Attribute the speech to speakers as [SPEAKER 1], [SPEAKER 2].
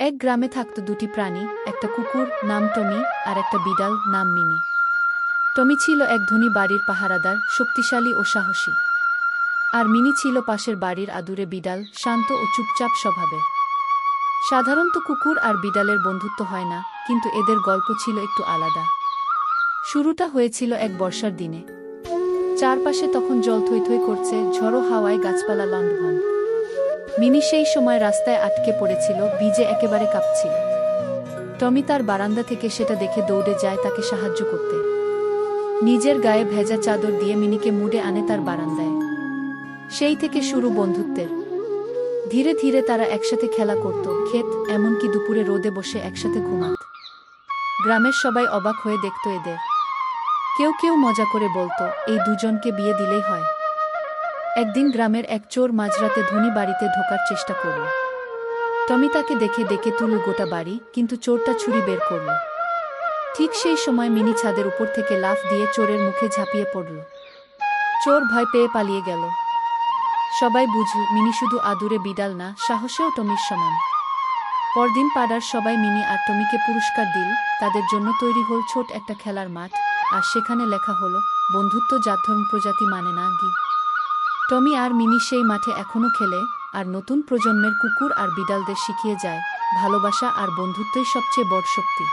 [SPEAKER 1] এক গ্রামে থাকত দুটি প্রাণী, একটা কুকুর নাম টমি আর একটা বিড়াল নাম মিনি। টমি ছিল এক ধনী বাড়ির পাহারাদার, শক্তিশালী ও সাহসী। আর মিনি ছিল পাশের বাড়ির আদুরে বিড়াল, শান্ত ও চুপচাপ স্বভাবের। সাধারণত কুকুর আর বিড়ালের বন্ধুত্ব হয় না, কিন্তু এদের গল্প ছিল একটু আলাদা। শুরুটা হয়েছিল এক বর্ষার দিনে। চারপাশে তখন জল থই থই করছে, ঝড়ো হাওয়ায় গাছপালা লণ্ডভণ্ড। মিনি সেই সময় রাস্তায় আটকে পড়েছিল, ভিজে একেবারে কাঁপছিল। টমি তার বারান্দা থেকে সেটা দেখে দৌড়ে যায় তাকে সাহায্য করতে। নিজের গায়ে ভেজা চাদর দিয়ে মিনিকে মুড়ে আনে তার বারান্দায়। সেই থেকে শুরু বন্ধুত্বের। ধীরে ধীরে তারা একসাথে খেলা করত, খেত, এমনকি দুপুরে রোদে বসে একসাথে ঘুমাত। গ্রামের সবাই অবাক হয়ে দেখত এদের। কেউ কেউ মজা করে বলতো, এই দুজনকে বিয়ে দিলেই হয়। একদিন গ্রামের এক চোর মাঝরাতে ধনী বাড়িতে ঢোকার চেষ্টা করল। টমি তাকে দেখে ডেকে তুলল গোটা বাড়ি, কিন্তু চোরটা ছুরি বের করল। ঠিক সেই সময় মিনি ছাদের উপর থেকে লাফ দিয়ে চোরের মুখে ঝাঁপিয়ে পড়ল। চোর ভয় পেয়ে পালিয়ে গেল। সবাই বুঝল, মিনি শুধু আদুরে বিড়াল না, সাহসেও টমির সমান। পরদিন পাড়ার সবাই মিনি আর টমিকে পুরস্কার দিল। তাদের জন্য তৈরি হল ছোট একটা খেলার মাঠ, আর সেখানে লেখা হলো, বন্ধুত্ব জাতধর্ম প্রজাতি মানে না গি। টমি আর মিনি সেই মাঠে এখনও খেলে, আর নতুন প্রজন্মের কুকুর আর বিড়ালদের শিখিয়ে যায়, ভালোবাসা আর বন্ধুত্বই সবচেয়ে বড় শক্তি।